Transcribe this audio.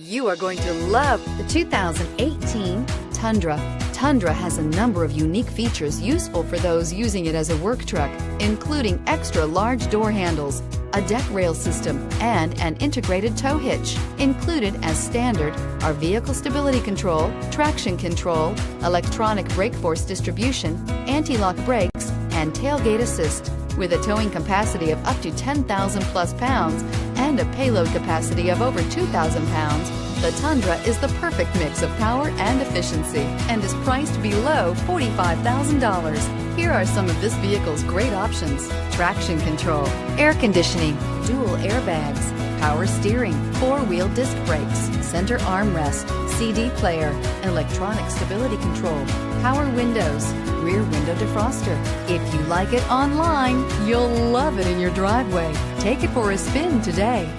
You are going to love the 2018 Tundra. Tundra has a number of unique features useful for those using it as a work truck, including extra large door handles, a deck rail system, and an integrated tow hitch. Included as standard are vehicle stability control, traction control, electronic brake force distribution, anti-lock brakes, and tailgate assist. With a towing capacity of up to 10,000 plus pounds and a payload capacity of over 2,000 pounds, the Tundra is the perfect mix of power and efficiency and is priced below $45,000. Here are some of this vehicle's great options: traction control, air conditioning, dual airbags, power steering, four-wheel disc brakes, center armrest, CD player, electronic stability control, power windows, rear window defroster. If you like it online, you'll love it in your driveway. Take it for a spin today.